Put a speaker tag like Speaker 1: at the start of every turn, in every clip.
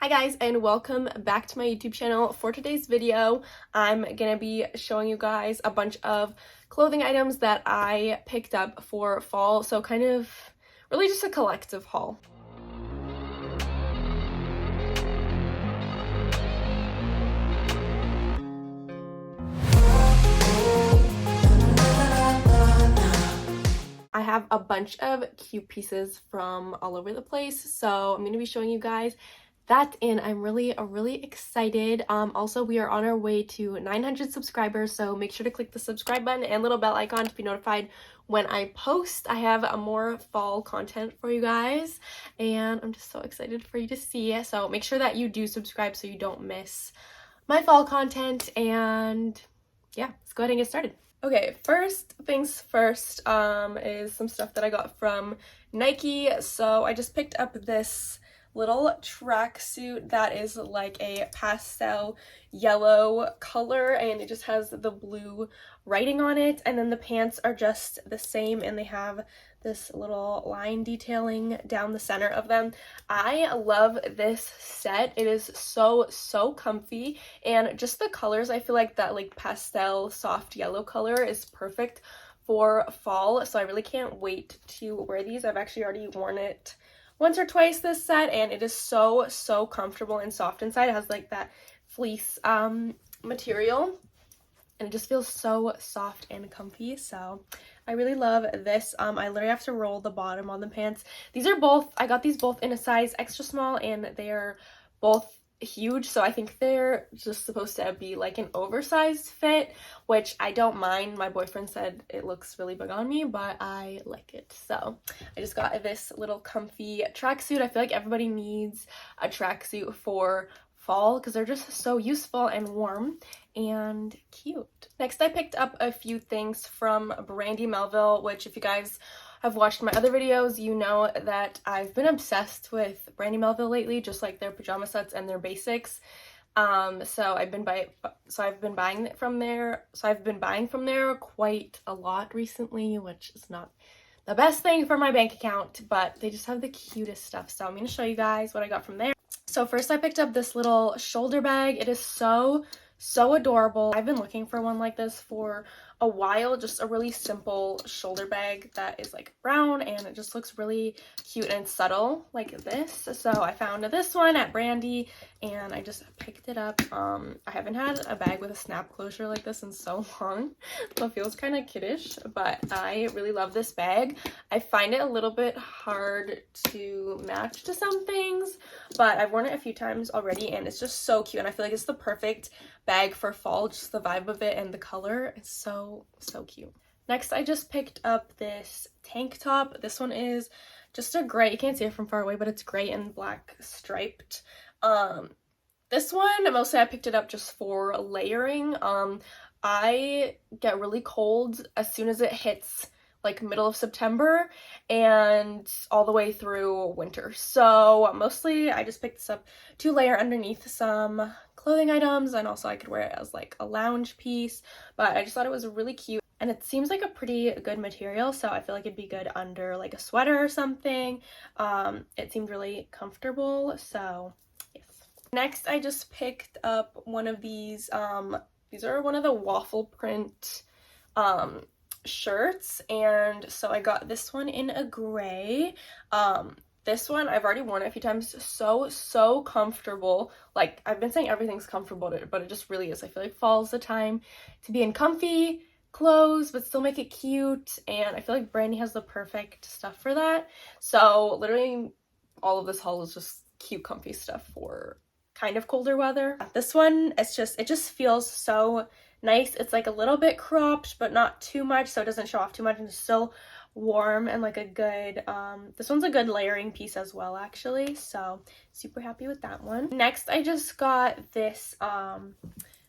Speaker 1: Hi guys, and welcome back to my YouTube channel. For today's video, I'm gonna be showing you guys a bunch of clothing items that I picked up for fall, so kind of really just a collective haul. I have a bunch of cute pieces from all over the place, so I'm going to be showing you guys that, and I'm really excited. Also, we are on our way to 900 subscribers, so make sure to click the subscribe button and little bell icon to be notified when I post. I have more fall content for you guys, and I'm just so excited for you to see. So make sure that you do subscribe so you don't miss my fall content, and yeah, let's go ahead and get started. Okay, first things first is some stuff that I got from Nike. So I just picked up this little tracksuit that is like a pastel yellow color, and it just has the blue writing on it, and then the pants are just the same and they have this little line detailing down the center of them. I love this set. It is so comfy, and just the colors, I feel like that like pastel soft yellow color is perfect for fall, so I really can't wait to wear these. I've actually already worn it once or twice this set, and it is so comfortable and soft inside. It has like that fleece material, and it just feels so soft and comfy, so I really love this. I literally have to roll the bottom on the pants. These are both, I got these both in a size extra small, and they're both huge, so I think they're just supposed to be like an oversized fit, which I don't mind. My boyfriend said it looks really big on me, but I like it. So I just got this little comfy tracksuit. I feel like everybody needs a tracksuit for fall because they're just so useful and warm and cute. Next, I picked up a few things from Brandy Melville, which if you guys have watched my other videos, you know that I've been obsessed with Brandy Melville lately, just like their pajama sets and their basics. So I've been buying from there quite a lot recently, which is not the best thing for my bank account, but they just have the cutest stuff. So I'm going to show you guys what I got from there. So first I picked up this little shoulder bag. It is so adorable. I've been looking for one like this for a while, just a really simple shoulder bag that is like brown, and it just looks really cute and subtle like this. So I found this one at Brandy and I just picked it up. I haven't had a bag with a snap closure like this in so long, so it feels kind of kiddish, but I really love this bag. I find it a little bit hard to match to some things, but I've worn it a few times already and it's just so cute, and I feel like it's the perfect bag for fall. Just the vibe of it and the color is so cute. Next, I just picked up this tank top. This one is just a gray, you can't see it from far away, but it's gray and black striped. This one, mostly I picked it up just for layering. I get really cold as soon as it hits like middle of September and all the way through winter. So mostly I just picked this up to layer underneath some clothing items, and also I could wear it as like a lounge piece, but I just thought it was really cute, and it seems like a pretty good material, so I feel like it'd be good under like a sweater or something. It seemed really comfortable, so yes. Next, I just picked up one of these are one of the waffle print shirts, and so I got this one in a gray. This one, I've already worn it a few times. So comfortable. Like, I've been saying everything's comfortable, but it just really is. I feel like fall's the time to be in comfy clothes, but still make it cute. And I feel like Brandy has the perfect stuff for that. So literally all of this haul is just cute, comfy stuff for kind of colder weather. This one, it just feels so nice. It's like a little bit cropped, but not too much, so it doesn't show off too much, and it's still warm and like a good this one's a good layering piece as well, actually, so super happy with that one. Next, I just got this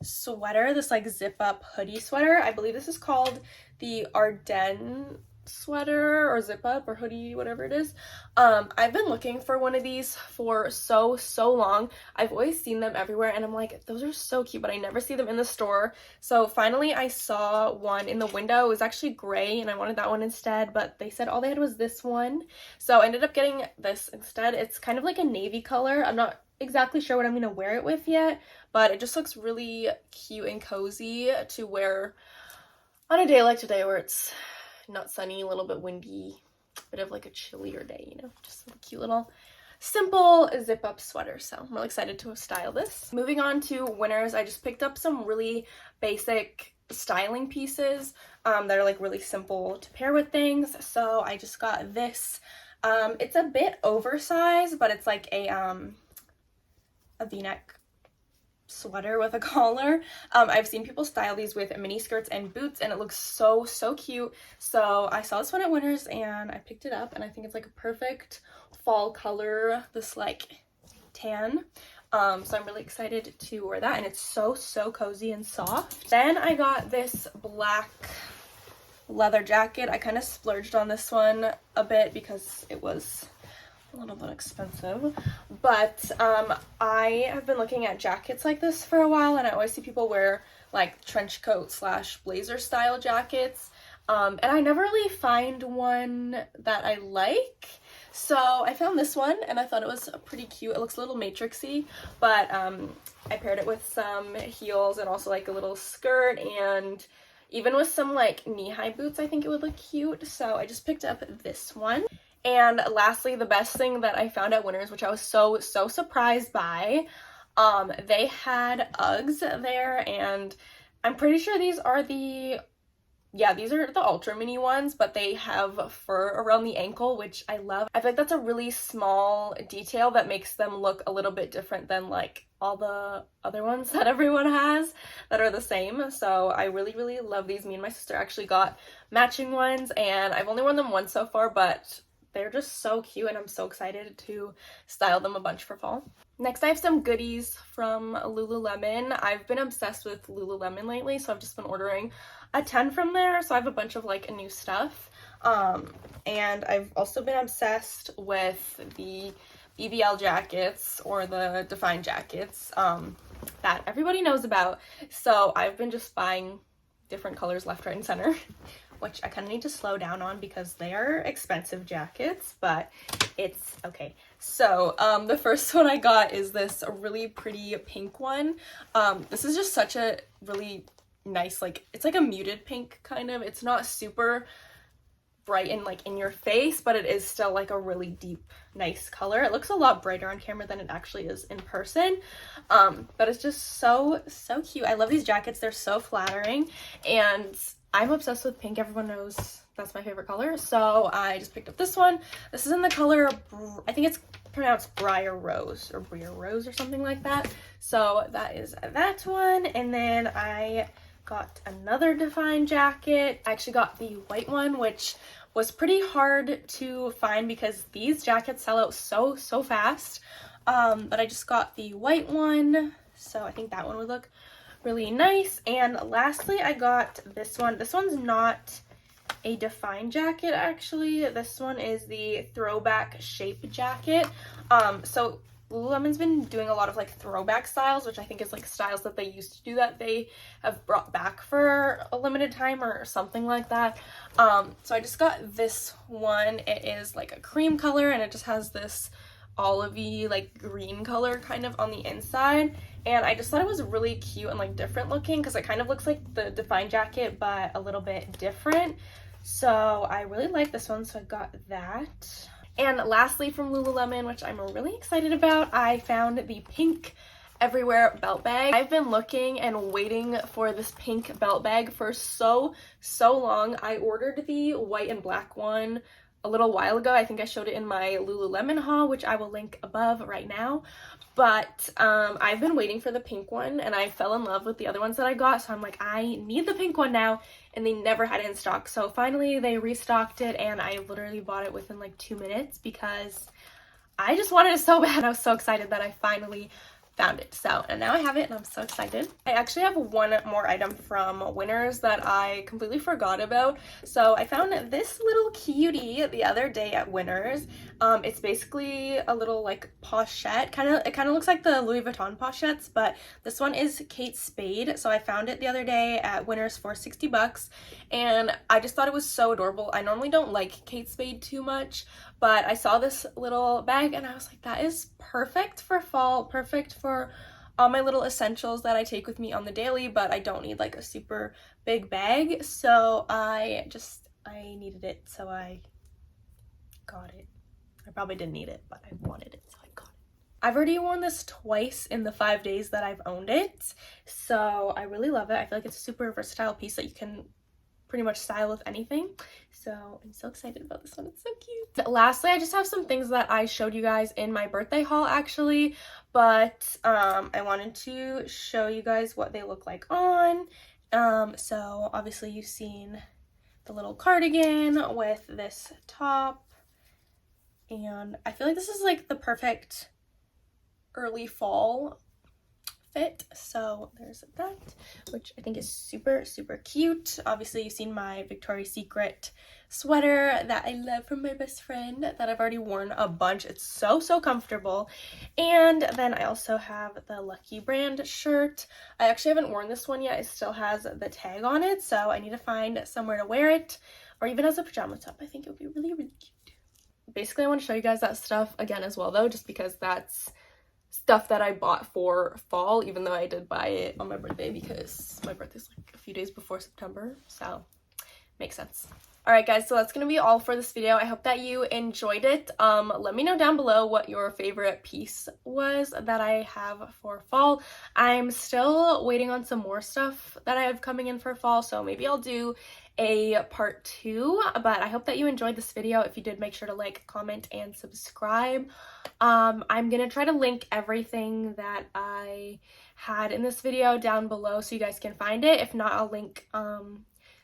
Speaker 1: sweater, this like zip up hoodie sweater. I believe this is called the Ardennes sweater or zip up or hoodie, whatever it is. I've been looking for one of these for so long. I've always seen them everywhere and I'm like, those are so cute, but I never see them in the store. So finally I saw one in the window. It was actually gray and I wanted that one instead, but they said all they had was this one, so I ended up getting this instead. It's kind of like a navy color. I'm not exactly sure what I'm gonna wear it with yet, but it just looks really cute and cozy to wear on a day like today where it's not sunny, a little bit windy, bit of like a chillier day, you know, just a cute little simple zip up sweater. So I'm really excited to style this. Moving on to winners, I just picked up some really basic styling pieces that are like really simple to pair with things. So I just got this. It's a bit oversized, but it's like a v-neck sweater with a collar. I've seen people style these with mini skirts and boots, and it looks so cute. So I saw this one at Winners and I picked it up, and I think it's like a perfect fall color, this like tan. So I'm really excited to wear that, and it's so cozy and soft. Then I got this black leather jacket. I kind of splurged on this one a bit because it was a little bit expensive, but I have been looking at jackets like this for a while, and I always see people wear like trench coat slash blazer style jackets, and I never really find one that I like. So I found this one and I thought it was pretty cute. It looks a little matrixy, but I paired it with some heels and also like a little skirt, and even with some like knee-high boots I think it would look cute. So I just picked up this one. And lastly, the best thing that I found at Winners, which I was so surprised by, they had Uggs there, and I'm pretty sure these are the ultra mini ones, but they have fur around the ankle, which I love. I feel like that's a really small detail that makes them look a little bit different than like all the other ones that everyone has that are the same. So I really love these. Me and my sister actually got matching ones, and I've only worn them once so far, but they're just so cute, and I'm so excited to style them a bunch for fall. Next, I have some goodies from Lululemon. I've been obsessed with Lululemon lately, so I've just been ordering a ton from there. So I have a bunch of like new stuff. And I've also been obsessed with the BBL jackets, or the Define jackets, that everybody knows about. So I've been just buying different colors left, right, and center, which I kind of need to slow down on because they are expensive jackets, but it's okay. So the first one I got is this really pretty pink one. This is just such a really nice, like, it's like a muted pink kind of. It's not super bright and like in your face, but it is still like a really deep, nice color. It looks a lot brighter on camera than it actually is in person, but it's just so cute. I love these jackets. They're so flattering, and I'm obsessed with pink. Everyone knows that's my favorite color, so I just picked up this one. This is in the color, I think it's pronounced Briar Rose or Briar Rose or something like that. So that is that one. And then I got another Define jacket. I actually got the white one, which was pretty hard to find because these jackets sell out so fast. But I just got the white one, so I think that one would look really nice. And lastly, I got this one. This one's not a Define jacket, actually. This one is the throwback shape jacket. So Lululemon's been doing a lot of like throwback styles, which I think is like styles that they used to do that they have brought back for a limited time or something like that. So I just got this one. It is like a cream color, and it just has this olivey like green color kind of on the inside, and I just thought it was really cute and like different looking because it kind of looks like the Define jacket but a little bit different. So I really like this one, so I got that. And lastly, from Lululemon, which I'm really excited about, I found the pink everywhere belt bag. I've been looking and waiting for this pink belt bag for so long. I ordered the white and black one a little while ago. I think I showed it in my Lululemon haul, which I will link above right now. But I've been waiting for the pink one, and I fell in love with the other ones that I got, so I'm like, I need the pink one now, and they never had it in stock. So finally they restocked it, and I literally bought it within like 2 minutes because I just wanted it so bad. I was so excited that I finally found it. So, and now I have it, and I'm so excited. I actually have one more item from Winners that I completely forgot about. So I found this little cutie the other day at Winners. It's basically a little like pochette. It kind of looks like the Louis Vuitton pochettes, but this one is Kate Spade. So I found it the other day at Winners for 60 bucks, and I just thought it was so adorable. I normally don't like Kate Spade too much, but I saw this little bag and I was like, that is perfect for fall, perfect for all my little essentials that I take with me on the daily, but I don't need like a super big bag. So I needed it, so I got it. I probably didn't need it, but I wanted it, so I got it. I've already worn this twice in the 5 days that I've owned it, so I really love it. I feel like it's a super versatile piece that you can pretty much style with anything, so I'm so excited about this one. It's so cute. Lastly, I just have some things that I showed you guys in my birthday haul actually, but I wanted to show you guys what they look like on. So obviously you've seen the little cardigan with this top, and I feel like this is like the perfect early fall fit. So there's that, which I think is super cute. Obviously you've seen my Victoria's Secret sweater that I love from my best friend that I've already worn a bunch. It's so comfortable. And then I also have the Lucky brand shirt. I actually haven't worn this one yet. It still has the tag on it, so I need to find somewhere to wear it, or even as a pajama top. I think it would be really cute. Basically I want to show you guys that stuff again as well though, just because that's stuff that I bought for fall, even though I did buy it on my birthday because my birthday's like a few days before September, so makes sense. Alright guys, so that's gonna be all for this video. I hope that you enjoyed it. Let me know down below what your favorite piece was that I have for fall. I'm still waiting on some more stuff that I have coming in for fall, so maybe I'll do a part 2, but I hope that you enjoyed this video. If you did, make sure to like, comment, and subscribe. I'm gonna try to link everything that I had in this video down below so you guys can find it. If not, I'll link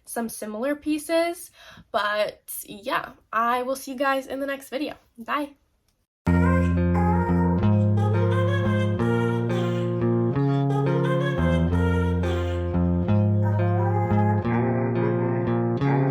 Speaker 1: some similar pieces. But yeah, I will see you guys in the next video. Bye.